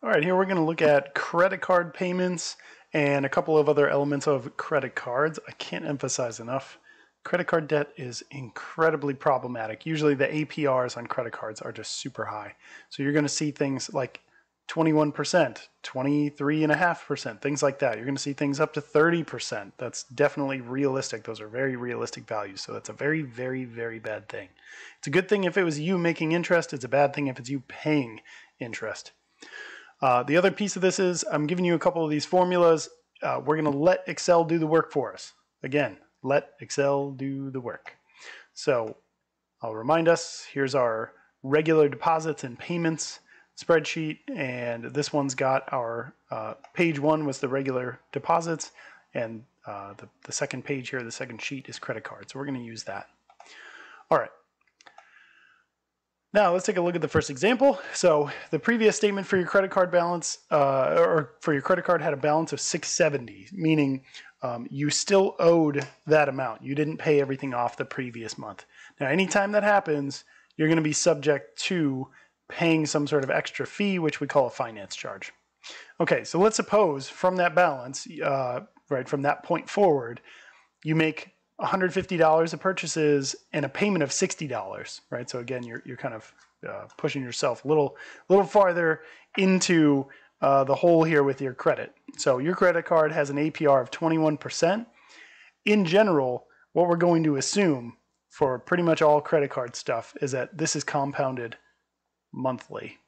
All right, here we're going to look at credit card payments and a couple of other elements of credit cards. I can't emphasize enough. Credit card debt is incredibly problematic. Usually the APRs on credit cards are just super high. So you're going to see things like 21%, 23.5%, things like that. You're going to see things up to 30%. That's definitely realistic. Those are very realistic values. So that's a very, very, very bad thing. It's a good thing if it was you making interest. It's a bad thing if it's you paying interest. The other piece of this is I'm giving you a couple of these formulas. We're going to let Excel do the work for us. Again, let Excel do the work. So I'll remind us, here's our regular deposits and payments spreadsheet, and this one's got our page one was the regular deposits, and the second page here, the second sheet, is credit card. So we're going to use that. All right. Now let's take a look at the first example. So the previous statement for your credit card balance, or for your credit card, had a balance of $670, meaning you still owed that amount. You didn't pay everything off the previous month. Now, anytime that happens, you're going to be subject to paying some sort of extra fee, which we call a finance charge. Okay, so let's suppose from that balance, right from that point forward, you make $150 of purchases and a payment of $60, right? So again, you're kind of pushing yourself a little farther into the hole here with your credit. So your credit card has an APR of 21%. In general, what we're going to assume for pretty much all credit card stuff is that this is compounded monthly.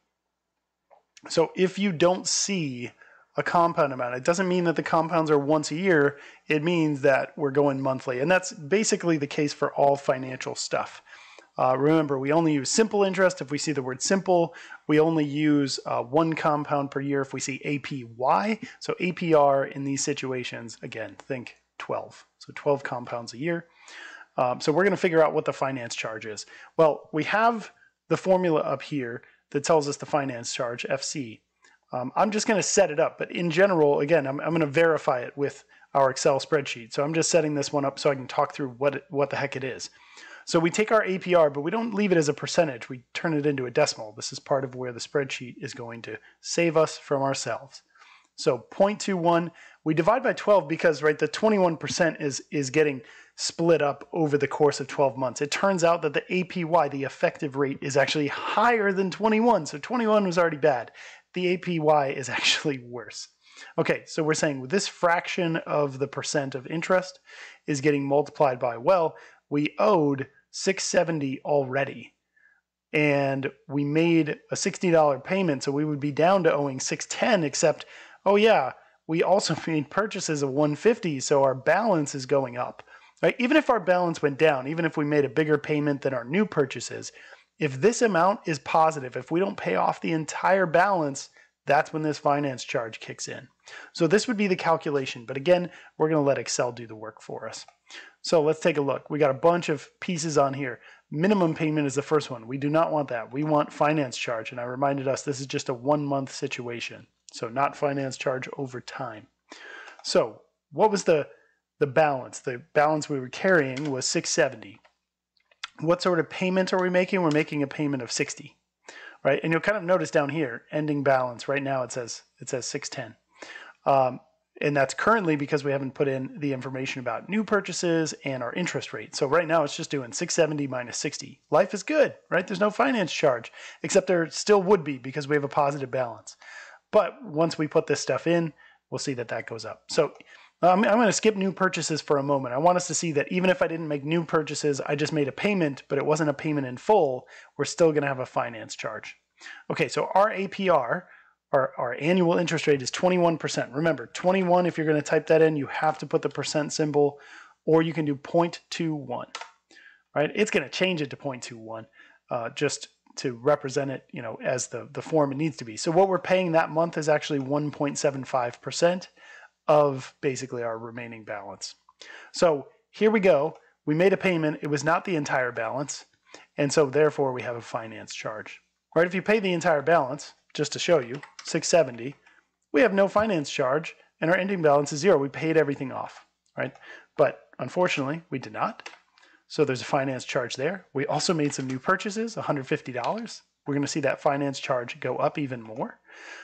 So if you don't see a compound amount, it doesn't mean that the compounds are once a year. It means that we're going monthly. And that's basically the case for all financial stuff. Remember, we only use simple interest if we see the word simple. We only use one compound per year if we see APY. So APR in these situations, again, think 12. So 12 compounds a year. So we're going to figure out what the finance charge is. Well, we have the formula up here that tells us the finance charge, FC. I'm just going to set it up, but in general, again, I'm going to verify it with our Excel spreadsheet. So I'm just setting this one up so I can talk through what the heck it is. So we take our APR, but we don't leave it as a percentage. We turn it into a decimal. This is part of where the spreadsheet is going to save us from ourselves. So 0.21, we divide by 12 because, right, the 21% is getting split up over the course of 12 months. It turns out that the APY, the effective rate, is actually higher than 21. So 21 was already bad. The APY is actually worse. Okay, so we're saying this fraction of the percent of interest is getting multiplied by, well, we owed $670 already, and we made a $60 payment, so we would be down to owing $610, except, oh yeah, we also made purchases of $150, so our balance is going up. Right? Even if our balance went down, even if we made a bigger payment than our new purchases, if this amount is positive, if we don't pay off the entire balance, that's when this finance charge kicks in. So this would be the calculation. But again, we're going to let Excel do the work for us. So let's take a look. We got a bunch of pieces on here. Minimum payment is the first one. We do not want that. We want finance charge. And I reminded us this is just a 1-month situation. So not finance charge over time. So what was the balance? The balance we were carrying was $670. What sort of payment are we making? We're making a payment of $60, right? And you'll kind of notice down here, ending balance. Right now it says $610. And that's currently because we haven't put in the information about new purchases and our interest rate. So right now it's just doing $670 minus $60. Life is good, right? There's no finance charge, except there still would be because we have a positive balance. But once we put this stuff in, we'll see that that goes up. So I'm going to skip new purchases for a moment. I want us to see that even if I didn't make new purchases, I just made a payment, but it wasn't a payment in full, we're still going to have a finance charge. Okay, so our APR, our annual interest rate, is 21%. Remember, 21, if you're going to type that in, you have to put the percent symbol, or you can do 0.21, right? It's going to change it to 0.21 just to represent it, you know, as the form it needs to be. So what we're paying that month is actually 1.75%. of basically our remaining balance. So here we go. We made a payment. It was not the entire balance. And so therefore we have a finance charge, right? If you pay the entire balance, just to show you, $670, we have no finance charge and our ending balance is zero. We paid everything off, right? But unfortunately we did not. So there's a finance charge there. We also made some new purchases, $150. we're going to see that finance charge go up even more.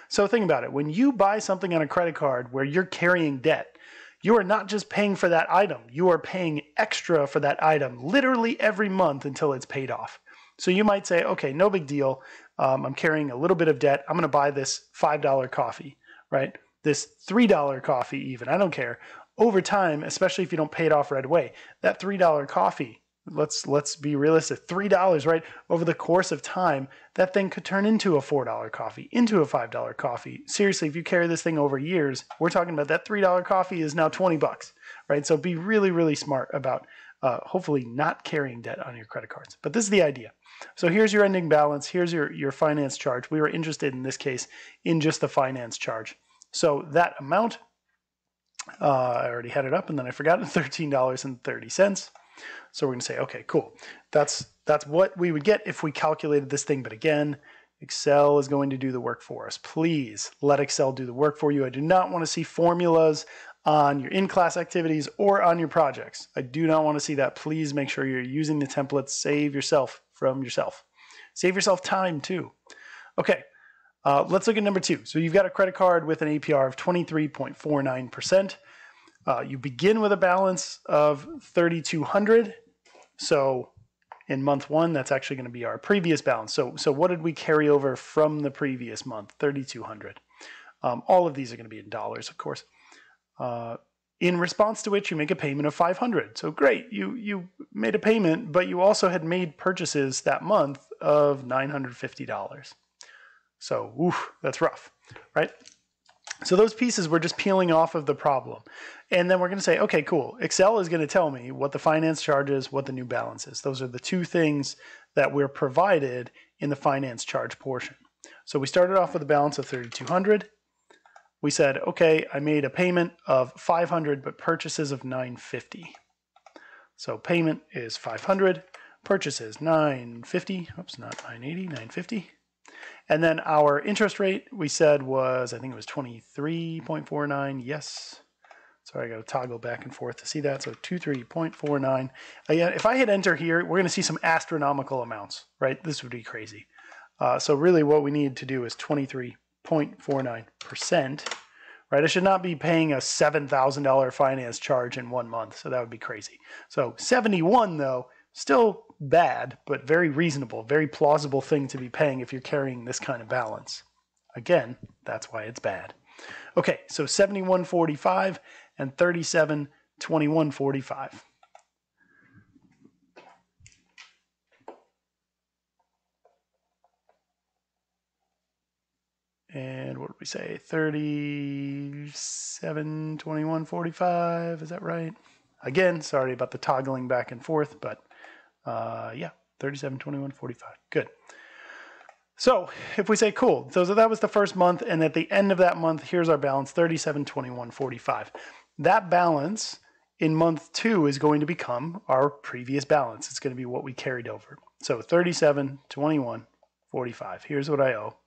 So think about it. When you buy something on a credit card where you're carrying debt, you are not just paying for that item. You are paying extra for that item literally every month until it's paid off. So you might say, okay, no big deal. I'm carrying a little bit of debt. I'm going to buy this $5 coffee, right? This $3 coffee even. I don't care. Over time, especially if you don't pay it off right away, that $3 coffee, let's be realistic, $3, right? Over the course of time, that thing could turn into a $4 coffee, into a $5 coffee. Seriously, if you carry this thing over years, we're talking about that $3 coffee is now 20 bucks, right? So be really, really smart about hopefully not carrying debt on your credit cards. But this is the idea. So here's your ending balance. Here's your finance charge. We were interested in this case in just the finance charge. So that amount, I already had it up and then I forgot it, $13.30. So we're going to say, okay, cool. That's what we would get if we calculated this thing. But again, Excel is going to do the work for us. Please let Excel do the work for you. I do not want to see formulas on your in-class activities or on your projects. I do not want to see that. Please make sure you're using the templates. Save yourself from yourself. Save yourself time too. Okay, let's look at number 2. So you've got a credit card with an APR of 23.49%. You begin with a balance of $3,200. So in month 1, that's actually going to be our previous balance. So what did we carry over from the previous month? $3,200. All of these are going to be in dollars, of course. In response to which you make a payment of $500. So great, you made a payment, but you also had made purchases that month of $950. So, oof, that's rough, right? So those pieces we're just peeling off of the problem. And then we're going to say, okay, cool. Excel is going to tell me what the finance charge is, what the new balance is. Those are the 2 things that we're provided in the finance charge portion. So we started off with a balance of $3,200. We said, okay, I made a payment of $500, but purchases of $950. So payment is $500, purchases $950. Oops, not $980, $950. And then our interest rate, we said was, I think it was 23.49. Yes. Sorry, I got to toggle back and forth to see that. So 23.49. Again, if I hit enter here, we're going to see some astronomical amounts, right? This would be crazy. So really what we need to do is 23.49%, right? I should not be paying a $7,000 finance charge in 1 month. So that would be crazy. So 71 though, still bad, but very reasonable, very plausible thing to be paying if you're carrying this kind of balance. Again, that's why it's bad. Okay, so 71.45 and 37.21.45. And what did we say? 37.21.45. Is that right? Again, sorry about the toggling back and forth, but yeah, 37.21.45. Good. So if we say, cool, so that was the first month, and at the end of that month, here's our balance, 37.21.45. That balance in month 2 is going to become our previous balance. It's going to be what we carried over. So 37.21.45. Here's what I owe.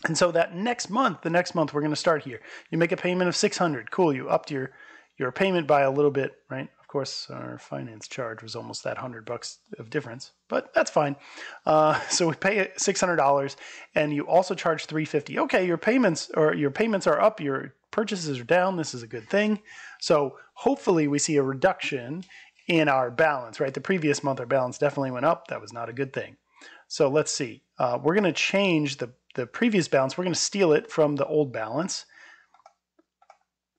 And so that next month, the next month, we're going to start here. You make a payment of $600. Cool, you upped your payment by a little bit, right? Of course, our finance charge was almost that $100 of difference, but that's fine. So we pay $600, and you also charge $350. Okay, your payments are up, your purchases are down. This is a good thing. So hopefully we see a reduction in our balance, right? The previous month, our balance definitely went up. That was not a good thing. So let's see. We're going to change the previous balance. We're going to steal it from the old balance.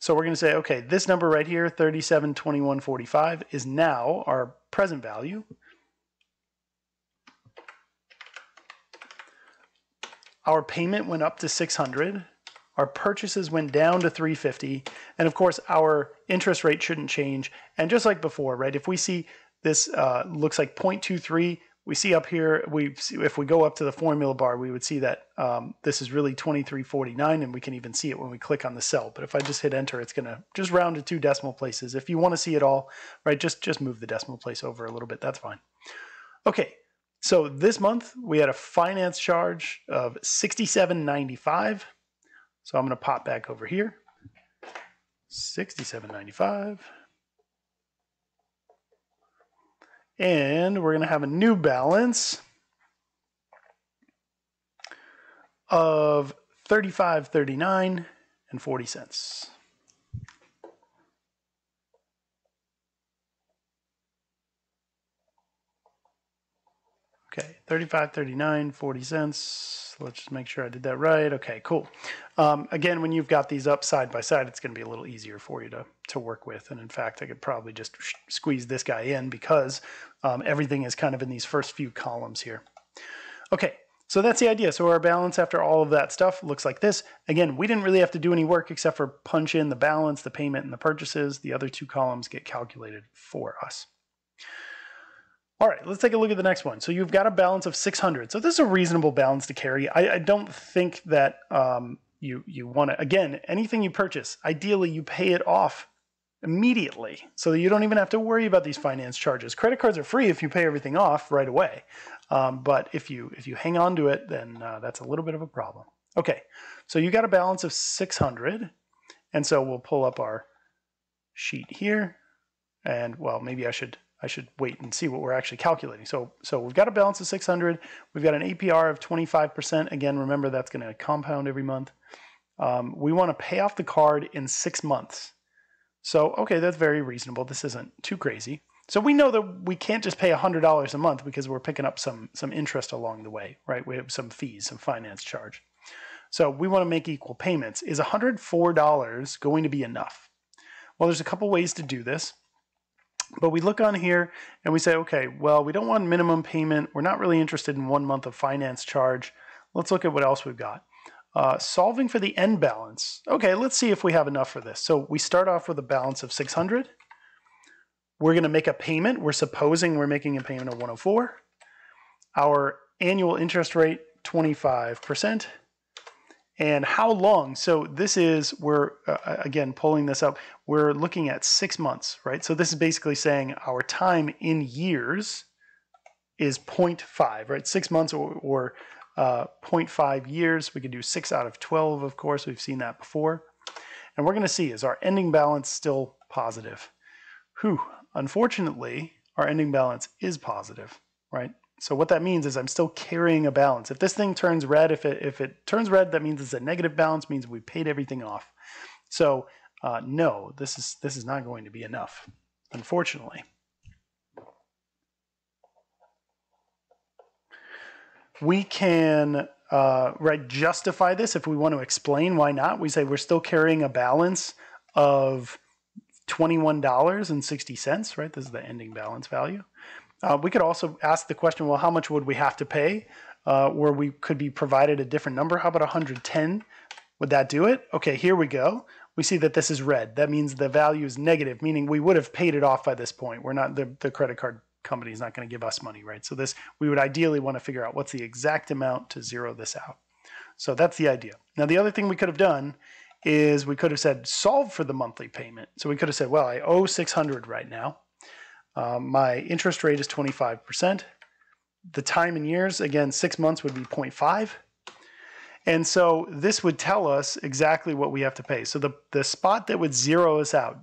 So we're going to say, okay, this number right here, 37.21.45, is now our present value. Our payment went up to $600. Our purchases went down to $350. And of course, our interest rate shouldn't change. And just like before, right, if we see this looks like 0.23, we see up here, if we go up to the formula bar, we would see that this is really 23.49, and we can even see it when we click on the cell. But if I just hit enter, it's going to just round to 2 decimal places. If you want to see it all, right, just move the decimal place over a little bit. That's fine. Okay, so this month we had a finance charge of $67.95. So I'm going to pop back over here. $67.95. And we're going to have a new balance of $35.39.40. Okay, $35.39.40. Let's just make sure I did that right. Okay, cool. Again, when you've got these up side by side, it's going to be a little easier for you to work with. And in fact, I could probably just squeeze this guy in because everything is kind of in these first few columns here. Okay, so that's the idea. So our balance after all of that stuff looks like this. Again, we didn't really have to do any work except for punch in the balance, the payment, and the purchases. The other two columns get calculated for us. All right, let's take a look at the next one. So you've got a balance of 600. So this is a reasonable balance to carry. I don't think that you want to, again, anything you purchase, ideally you pay it off immediately so that you don't even have to worry about these finance charges. Credit cards are free if you pay everything off right away. But if you hang on to it, then that's a little bit of a problem. Okay, so you got a balance of 600. And so we'll pull up our sheet here. And well, maybe I should wait and see what we're actually calculating. So we've got a balance of 600. We've got an APR of 25%. Again, remember that's going to compound every month. We want to pay off the card in 6 months. So, okay, that's very reasonable. This isn't too crazy. So we know that we can't just pay $100 a month because we're picking up some interest along the way, right? We have some fees, some finance charge. So we want to make equal payments. Is $104 going to be enough? Well, there's a couple ways to do this. But we look on here and we say, okay, well, we don't want minimum payment. We're not really interested in 1 month of finance charge. Let's look at what else we've got. Solving for the end balance. Okay, let's see if we have enough for this. So we start off with a balance of 600. We're going to make a payment. We're supposing we're making a payment of 104. Our annual interest rate, 25%. And how long? So this is, we're, again, pulling this up. We're looking at 6 months, right? So this is basically saying our time in years is 0.5, right? 6 months or 0.5 years. We could do 6 out of 12, of course. We've seen that before. And we're going to see, is our ending balance still positive? Whew. Unfortunately, our ending balance is positive, right? So what that means is I'm still carrying a balance. If this thing turns red, if it turns red, that means it's a negative balance, means we paid everything off. So no, this is not going to be enough, unfortunately. We can justify this if we want to explain why not. We say we're still carrying a balance of $21.60, right? This is the ending balance value. We could also ask the question, well, how much would we have to pay? Where we could be provided a different number. How about 110? Would that do it? Okay, here we go. We see that this is red. That means the value is negative, meaning we would have paid it off by this point. We're not, the credit card company is not going to give us money, right? So this, we would ideally want to figure out what's the exact amount to zero this out. So that's the idea. Now, the other thing we could have done is we could have said solve for the monthly payment. So we could have said, well, I owe 600 right now. My interest rate is 25%. The time in years, again, 6 months would be 0.5. And so this would tell us exactly what we have to pay. So the spot that would zero us out,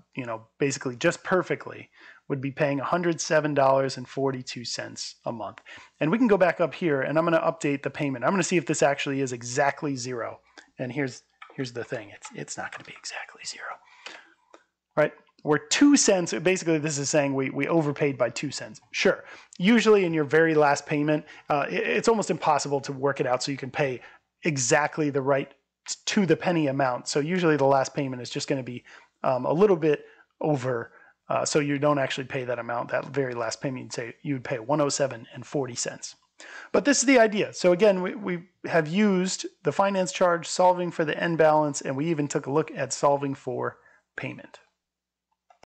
basically just perfectly, would be paying $107.42 a month. And we can go back up here and I'm going to update the payment. I'm going to see if this actually is exactly zero. And here's the thing. It's not going to be exactly zero, right? We're 2 cents. Basically, this is saying we overpaid by 2 cents. Sure. Usually in your very last payment, it's almost impossible to work it out so you can pay exactly the right to the penny amount. So usually the last payment is just going to be a little bit over. So you don't actually pay that amount. That very last payment, you would pay $107.40. But this is the idea. So again, we have used the finance charge, solving for the end balance, and we even took a look at solving for payment.